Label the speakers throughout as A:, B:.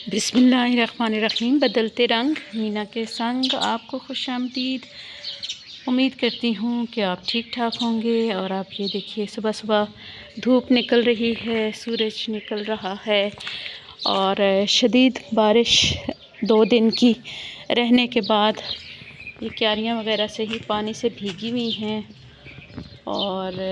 A: بسم اللہ الرحمن الرحیم۔ بدلتے رنگ مینا کے سنگ آپ کو خوش آمدید۔ امید کرتی ہوں کہ آپ ٹھیک ٹھاک ہوں گے۔ اور آپ یہ دیکھیے صبح صبح دھوپ نکل رہی ہے، سورج نکل رہا ہے اور شدید بارش 2 دن کی رہنے کے بعد یہ کیاریاں وغیرہ سے ہی پانی سے بھیگی ہوئی ہیں۔ اور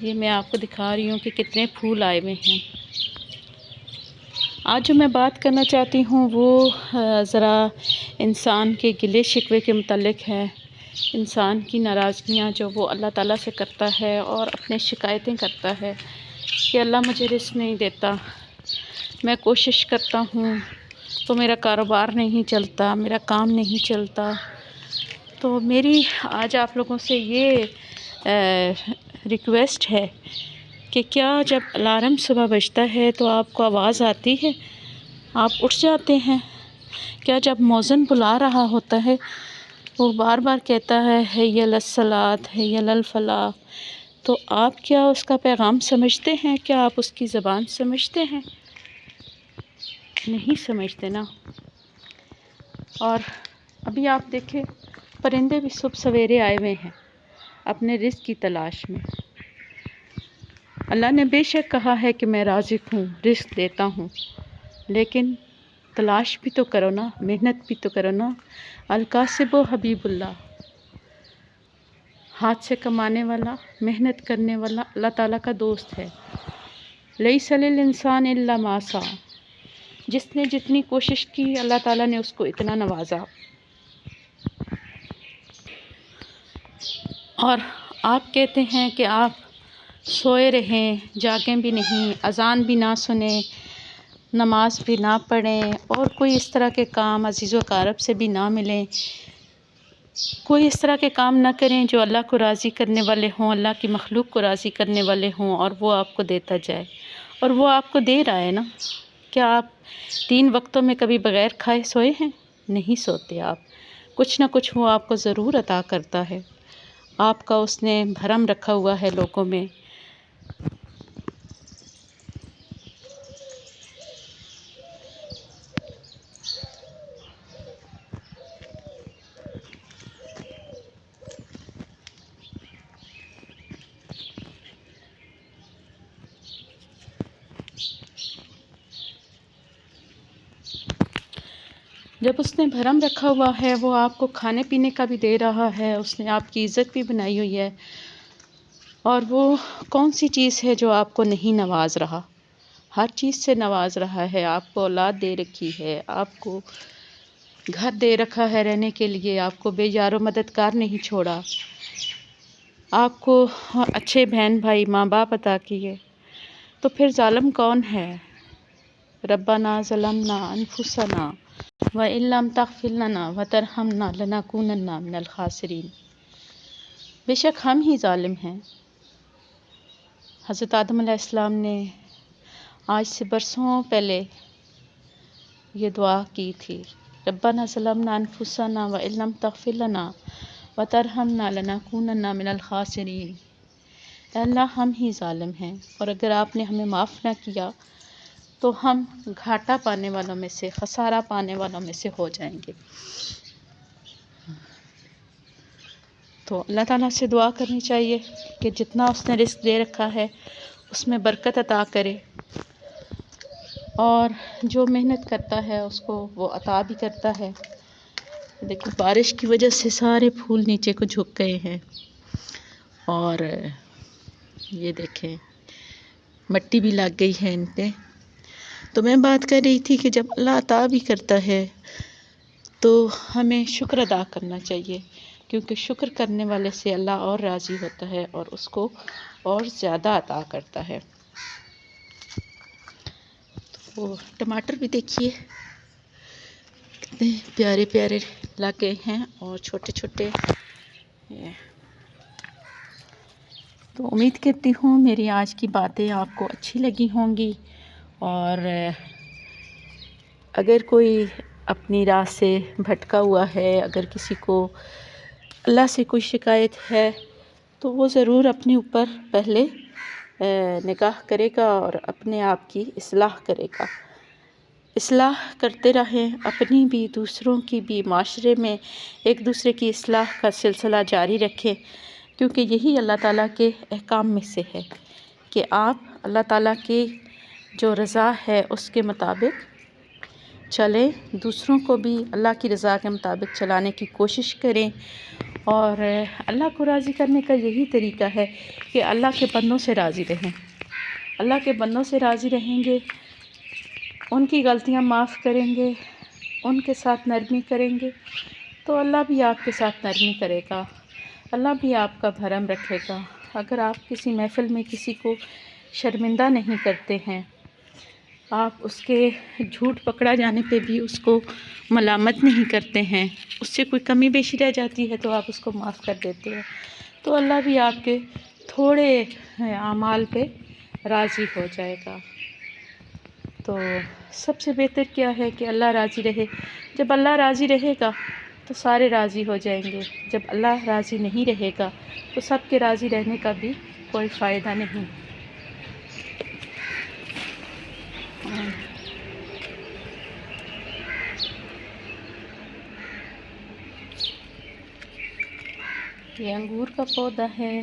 A: یہ میں آپ کو دکھا رہی ہوں کہ کتنے پھول آئے ہوئے ہیں۔ آج جو میں بات کرنا چاہتی ہوں وہ ذرا انسان کے گلے شکوے کے متعلق ہے۔ انسان کی ناراضگیاں جو وہ اللہ تعالیٰ سے کرتا ہے اور اپنے شکایتیں کرتا ہے کہ اللہ مجھے رزق نہیں دیتا، میں کوشش کرتا ہوں تو میرا کاروبار نہیں چلتا، میرا کام نہیں چلتا۔ تو میری آج آپ لوگوں سے یہ ریکویسٹ ہے کہ کیا جب الارم صبح بجتا ہے تو آپ کو آواز آتی ہے، آپ اٹھ جاتے ہیں؟ کیا جب مؤذن بلا رہا ہوتا ہے، وہ بار بار کہتا ہے حی علی الصلاۃ حی علی الفلاح، تو آپ کیا اس کا پیغام سمجھتے ہیں؟ کیا آپ اس کی زبان سمجھتے ہیں؟ نہیں سمجھتے نا۔ اور ابھی آپ دیکھیں پرندے بھی صبح سویرے آئے ہوئے ہیں اپنے رزق کی تلاش میں۔ اللہ نے بے شک کہا ہے کہ میں رازق ہوں، رزق دیتا ہوں، لیکن تلاش بھی تو کرو نا، محنت بھی تو کرو نا۔ الکاسب و حبیب اللہ، ہاتھ سے کمانے والا، محنت کرنے والا اللہ تعالیٰ کا دوست ہے۔ لیس للانسان الا ما سعی، جس نے جتنی کوشش کی اللہ تعالیٰ نے اس کو اتنا نوازا۔ اور آپ کہتے ہیں کہ آپ سوئے رہیں، جاگیں بھی نہیں، اذان بھی نہ سنیں، نماز بھی نہ پڑھیں، اور کوئی اس طرح کے کام عزیز و اقارب سے بھی نہ ملیں، کوئی اس طرح کے کام نہ کریں جو اللہ کو راضی کرنے والے ہوں، اللہ کی مخلوق کو راضی کرنے والے ہوں، اور وہ آپ کو دیتا جائے۔ اور وہ آپ کو دے رہا ہے نا۔ کیا آپ 3 وقتوں میں کبھی بغیر کھائے سوئے ہیں؟ نہیں سوتے آپ۔ کچھ نہ کچھ وہ آپ کو ضرور عطا کرتا ہے۔ آپ کا اس نے بھرم رکھا ہوا ہے لوگوں میں۔ جب اس نے بھرم رکھا ہوا ہے، وہ آپ کو کھانے پینے کا بھی دے رہا ہے، اس نے آپ کی عزت بھی بنائی ہوئی ہے، اور وہ کون سی چیز ہے جو آپ کو نہیں نواز رہا؟ ہر چیز سے نواز رہا ہے۔ آپ کو اولاد دے رکھی ہے، آپ کو گھر دے رکھا ہے رہنے کے لیے، آپ کو بے یار و مددگار نہیں چھوڑا، آپ کو اچھے بہن بھائی ماں باپ عطا کیے، تو پھر ظالم کون ہے؟ ربنا ظلمنا انفسنا وَإِن لَّمْ تَغْفِرْ لَنَا وَتَرْحَمْنَا لَنَكُونَنَّ مِنَ الْخَاسِرِينَ۔ بے شک ہم ہی ظالم ہیں۔ حضرت آدم علیہ السلام نے آج سے برسوں پہلے یہ دعا کی تھی، ربنا ظلمنا انفسنا وَإِن لَّمْ تَغْفِرْ لَنَا وَتَرْحَمْنَا لَنَكُونَنَّ مِنَ الْخَاسِرِينَ۔ اے اللہ ہم ہی ظالم ہیں، اور اگر آپ نے ہمیں معاف نہ کیا تو ہم گھاٹا پانے والوں میں سے، خسارہ پانے والوں میں سے ہو جائیں گے۔ تو اللہ تعالیٰ سے دعا کرنی چاہیے کہ جتنا اس نے رزق دے رکھا ہے اس میں برکت عطا کرے، اور جو محنت کرتا ہے اس کو وہ عطا بھی کرتا ہے۔ دیکھیں بارش کی وجہ سے سارے پھول نیچے کو جھک گئے ہیں، اور یہ دیکھیں مٹی بھی لگ گئی ہے ان پہ۔ تو میں بات کر رہی تھی کہ جب اللہ عطا بھی کرتا ہے تو ہمیں شکر ادا کرنا چاہیے، کیونکہ شکر کرنے والے سے اللہ اور راضی ہوتا ہے اور اس کو اور زیادہ عطا کرتا ہے۔ تو ٹماٹر بھی دیکھیے کتنے پیارے پیارے لگے ہیں اور چھوٹے چھوٹے۔ تو امید کرتی ہوں میری آج کی باتیں آپ کو اچھی لگی ہوں گی، اور اگر کوئی اپنی راہ سے بھٹکا ہوا ہے، اگر کسی کو اللہ سے کوئی شکایت ہے تو وہ ضرور اپنے اوپر پہلے نگاہ کرے گا اور اپنے آپ کی اصلاح کرے گا۔ اصلاح کرتے رہیں، اپنی بھی دوسروں کی بھی، معاشرے میں ایک دوسرے کی اصلاح کا سلسلہ جاری رکھیں، کیونکہ یہی اللہ تعالیٰ کے احکام میں سے ہے کہ آپ اللہ تعالیٰ کی جو رضا ہے اس کے مطابق چلیں، دوسروں کو بھی اللہ کی رضا کے مطابق چلانے کی کوشش کریں۔ اور اللہ کو راضی کرنے کا یہی طریقہ ہے کہ اللہ کے بندوں سے راضی رہیں۔ اللہ کے بندوں سے راضی رہیں گے، ان کی غلطیاں معاف کریں گے، ان کے ساتھ نرمی کریں گے، تو اللہ بھی آپ کے ساتھ نرمی کرے گا، اللہ بھی آپ کا بھرم رکھے گا۔ اگر آپ کسی محفل میں کسی کو شرمندہ نہیں کرتے ہیں، آپ اس کے جھوٹ پکڑا جانے پہ بھی اس کو ملامت نہیں کرتے ہیں، اس سے کوئی کمی بیشی رہ جاتی ہے تو آپ اس کو معاف کر دیتے ہیں، تو اللہ بھی آپ کے تھوڑے اعمال پہ راضی ہو جائے گا۔ تو سب سے بہتر کیا ہے کہ اللہ راضی رہے۔ جب اللہ راضی رہے گا تو سارے راضی ہو جائیں گے، جب اللہ راضی نہیں رہے گا تو سب کے راضی رہنے کا بھی کوئی فائدہ نہیں۔ یہ انگور کا پودا ہے،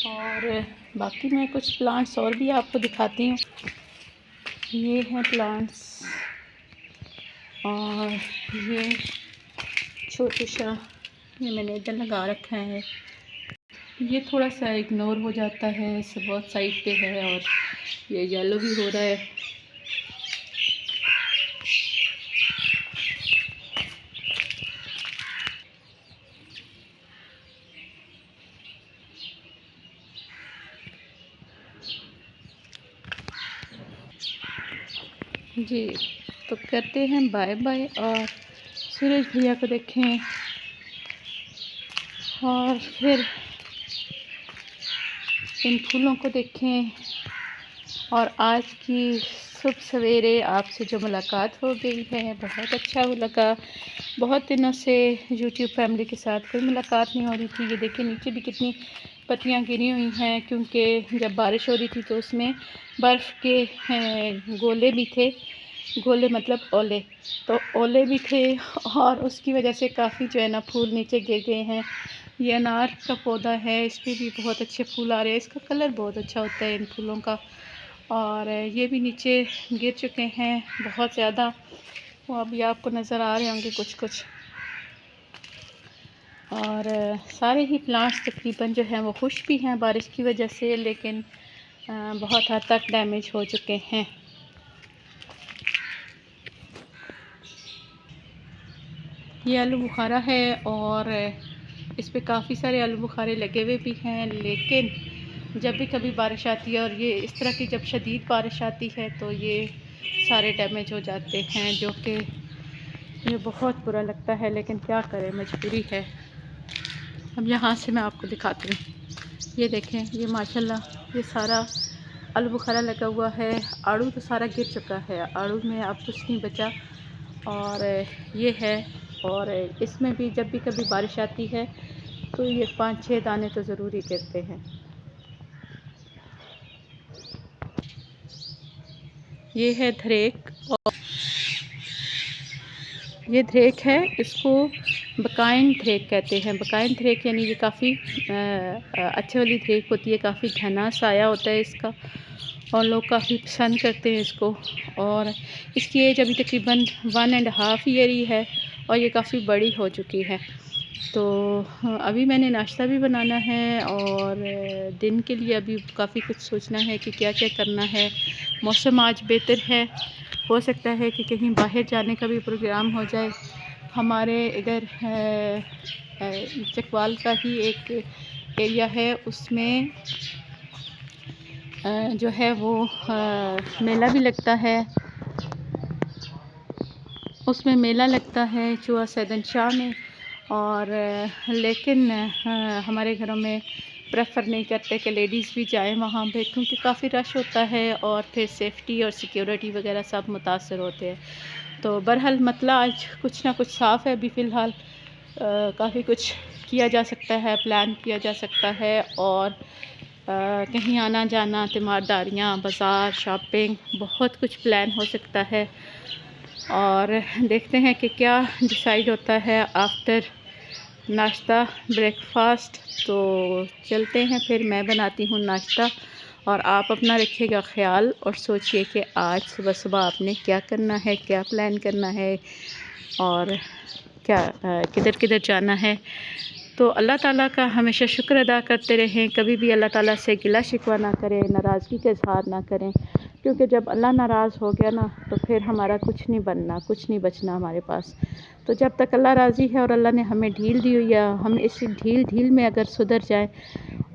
A: اور باقی میں کچھ پلانٹس اور بھی آپ کو دکھاتی ہوں۔ یہ ہیں پلانٹس، اور یہ چھوٹے سا یہ میں نے ادھر لگا رکھا ہے۔ یہ تھوڑا سا اگنور ہو جاتا ہے، اس سے بہت سائڈ پہ ہے، اور یہ یلو بھی ہو رہا ہے۔ جی تو کرتے ہیں بائے بائے، اور سورج بھیا کو دیکھیں، اور پھر ان پھولوں کو دیکھیں، اور آج کی صبح سویرے آپ سے جو ملاقات ہو گئی ہے بہت اچھا لگا۔ بہت دنوں سے یوٹیوب فیملی کے ساتھ کوئی ملاقات نہیں ہو رہی تھی۔ یہ دیکھیں نیچے بھی کتنی پتیاں گری ہوئی ہیں، کیونکہ جب بارش ہو رہی تھی تو اس میں برف کے گولے بھی تھے، گولے مطلب اولے، تو اولے بھی تھے، اور اس کی وجہ سے کافی جو ہے نا پھول نیچے گر گئے ہیں۔ یہ انار کا پودا ہے، اس پہ بھی بہت اچھے پھول آ رہے ہیں، اس کا کلر بہت اچھا ہوتا ہے ان پھولوں کا، اور یہ بھی نیچے گر چکے ہیں بہت زیادہ، وہ ابھی آپ کو نظر آ رہے ہوں گے کچھ کچھ۔ اور سارے ہی پلانٹس تقریباً جو ہیں وہ خوش بھی ہیں بارش کی وجہ سے، لیکن بہت حد تک ڈیمیج ہو چکے ہیں۔ یہ آلو بخارا ہے، اور اس پہ کافی سارے آلو بخارے لگے ہوئے بھی ہیں، لیکن جب بھی کبھی بارش آتی ہے، اور یہ اس طرح کی جب شدید بارش آتی ہے تو یہ سارے ڈیمیج ہو جاتے ہیں، جو کہ یہ بہت برا لگتا ہے، لیکن کیا کریں، مجبوری ہے۔ اب یہاں سے میں آپ کو دکھاتی ہوں، یہ دیکھیں، یہ ماشاءاللہ یہ سارا آلو بخارا لگا ہوا ہے۔ آڑو تو سارا گر چکا ہے، آڑو میں اب کچھ نہیں بچا، اور یہ ہے، اور اس میں بھی جب بھی کبھی بارش آتی ہے تو یہ 5-6 دانے تو ضروری گرتے ہیں۔ یہ ہے دھریک، اور یہ دھریک ہے، اس کو بکائن دھریک کہتے ہیں۔ بکائن دھریک یعنی یہ کافی اچھے والی دھریک ہوتی ہے، کافی گھنا سایہ ہوتا ہے اس کا، اور لوگ کافی پسند کرتے ہیں اس کو، اور اس کی ایج ابھی تقریباً 1.5 ایئر ہی ہے، اور یہ کافی بڑی ہو چکی ہے۔ تو ابھی میں نے ناشتہ بھی بنانا ہے، اور دن کے لیے ابھی کافی کچھ سوچنا ہے کہ کیا کیا کرنا ہے۔ موسم آج بہتر ہے، ہو سکتا ہے کہ کہیں باہر جانے کا بھی پروگرام ہو جائے۔ ہمارے ادھر چکوال کا ہی ایک ایریا ہے، اس میں جو ہے وہ میلہ بھی لگتا ہے، اس میں میلہ لگتا ہے چوہا سیدن شاہ میں، اور لیکن ہمارے گھروں میں پریفر نہیں کرتے کہ لیڈیز بھی جائیں وہاں پہ، کیونکہ کافی رش ہوتا ہے، اور پھر سیفٹی اور سیکیورٹی وغیرہ سب متاثر ہوتے ہیں۔ تو بہرحال مطلع آج کچھ نہ کچھ صاف ہے، ابھی فی الحال کافی کچھ کیا جا سکتا ہے، پلان کیا جا سکتا ہے، اور کہیں آنا جانا، تیمارداریاں، بازار، شاپنگ، بہت کچھ پلان ہو سکتا ہے، اور دیکھتے ہیں کہ کیا ڈیسائیڈ ہوتا ہے آفٹر ناشتہ بریک فاسٹ۔ تو چلتے ہیں، پھر میں بناتی ہوں ناشتہ، اور آپ اپنا رکھیے گا خیال اور سوچئے کہ آج صبح صبح آپ نے کیا کرنا ہے، کیا پلان کرنا ہے، اور کیا کدھر کدھر جانا ہے۔ تو اللہ تعالیٰ کا ہمیشہ شکر ادا کرتے رہیں، کبھی بھی اللہ تعالیٰ سے گلہ شکوہ نہ کریں، ناراضگی کا اظہار نہ کریں، کیونکہ جب اللہ ناراض ہو گیا نا تو پھر ہمارا کچھ نہیں بننا، کچھ نہیں بچنا ہمارے پاس۔ تو جب تک اللہ راضی ہے اور اللہ نے ہمیں ڈھیل دی ہوئی ہے، ہم اس ڈھیل میں اگر سدھر جائیں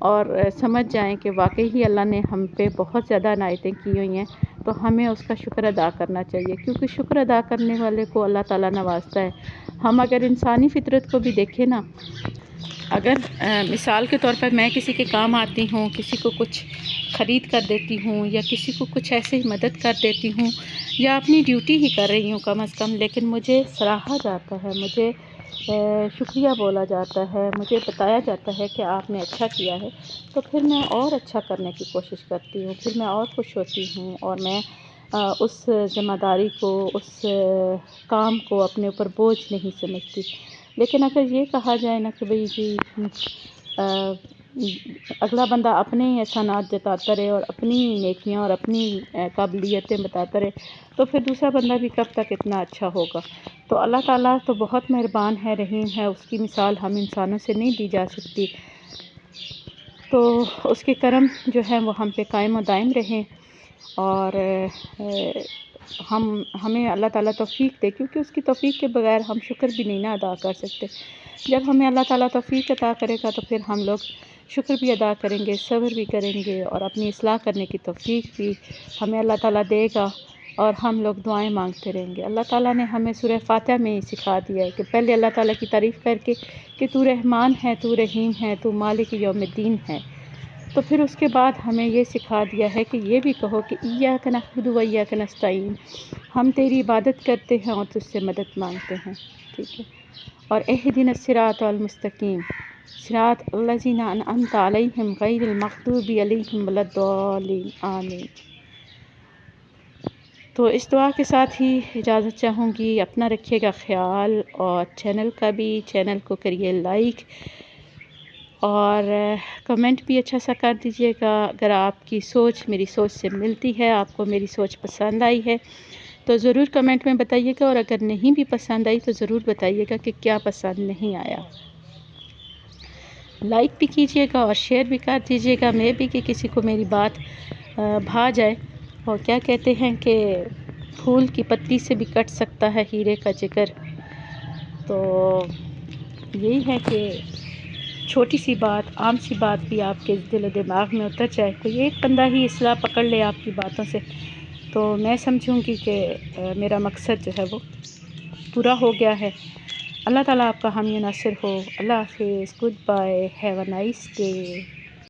A: اور سمجھ جائیں کہ واقعی ہی اللہ نے ہم پہ بہت زیادہ عنایتیں کی ہوئی ہیں، تو ہمیں اس کا شکر ادا کرنا چاہیے، کیونکہ شکر ادا کرنے والے کو اللہ تعالیٰ نوازتا ہے۔ ہم اگر انسانی فطرت کو بھی دیکھیں نا، اگر مثال کے طور پر میں کسی کے کام آتی ہوں، کسی کو کچھ خرید کر دیتی ہوں، یا کسی کو کچھ ایسے ہی مدد کر دیتی ہوں، یا اپنی ڈیوٹی ہی کر رہی ہوں کم از کم، لیکن مجھے سراہا جاتا ہے، مجھے شکریہ بولا جاتا ہے، مجھے بتایا جاتا ہے کہ آپ نے اچھا کیا ہے، تو پھر میں اور اچھا کرنے کی کوشش کرتی ہوں، پھر میں اور خوش ہوتی ہوں، اور میں اس ذمہ داری کو، اس کام کو اپنے اوپر بوجھ نہیں سمجھتی۔ لیکن اگر یہ کہا جائے نا کہ بھئی جی اگلا بندہ اپنے ہی احسانات جتاتا رہے اور اپنی نیکیاں اور اپنی قابلیتیں بتاتا رہے، تو پھر دوسرا بندہ بھی کب تک اتنا اچھا ہوگا۔ تو اللہ تعالیٰ تو بہت مہربان ہے، رحیم ہے، اس کی مثال ہم انسانوں سے نہیں دی جا سکتی۔ تو اس کے کرم جو ہے وہ ہم پہ قائم و دائم رہیں، اور ہمیں اللہ تعالیٰ توفیق دے، کیونکہ اس کی توفیق کے بغیر ہم شکر بھی نہیں نا ادا کر سکتے۔ جب ہمیں اللہ تعالیٰ توفیق عطا کرے گا تو پھر ہم لوگ شکر بھی ادا کریں گے، صبر بھی کریں گے، اور اپنی اصلاح کرنے کی توفیق بھی ہمیں اللہ تعالیٰ دے گا، اور ہم لوگ دعائیں مانگتے رہیں گے۔ اللہ تعالیٰ نے ہمیں سورہ فاتحہ میں ہی سکھا دیا ہے کہ پہلے اللہ تعالیٰ کی تعریف کر کے کہ تو رحمان ہے، تو رحیم ہے، تو مالک یوم الدین ہے، تو پھر اس کے بعد ہمیں یہ سکھا دیا ہے کہ یہ بھی کہو کہ ایاک نعبد و ایاک نستعین، ہم تیری عبادت کرتے ہیں اور تجھ سے مدد مانگتے ہیں، ٹھیک ہے۔ اور اہدنا الصراط المستقیم صراط الذین انعمت علیہم غیر المغضوب علیہم ولا الضالین، آمین۔ تو اس دعا کے ساتھ ہی اجازت چاہوں گی، اپنا رکھیے گا خیال، اور چینل کو کریے لائک، اور کمنٹ بھی اچھا سا کر دیجیے گا اگر آپ کی سوچ میری سوچ سے ملتی ہے، آپ کو میری سوچ پسند آئی ہے تو ضرور کمنٹ میں بتائیے گا، اور اگر نہیں بھی پسند آئی تو ضرور بتائیے گا کہ کیا پسند نہیں آیا۔ لائک بھی کیجیے گا اور شیئر بھی کر دیجیے گا، میں بھی کہ کسی کو میری بات بھا جائے۔ اور کیا کہتے ہیں کہ پھول کی پتی سے بھی کٹ سکتا ہے ہیرے کا جگر، تو یہی ہے کہ چھوٹی سی بات، عام سی بات بھی آپ کے دل و دماغ میں اتر جائے، تو یہ ایک بندہ ہی اصلاح پکڑ لے آپ کی باتوں سے، تو میں سمجھوں گی کہ میرا مقصد جو ہے وہ پورا ہو گیا ہے۔ اللہ تعالیٰ آپ کا حامی و ناصر ہو۔ اللہ حافظ، goodbye, have a nice day.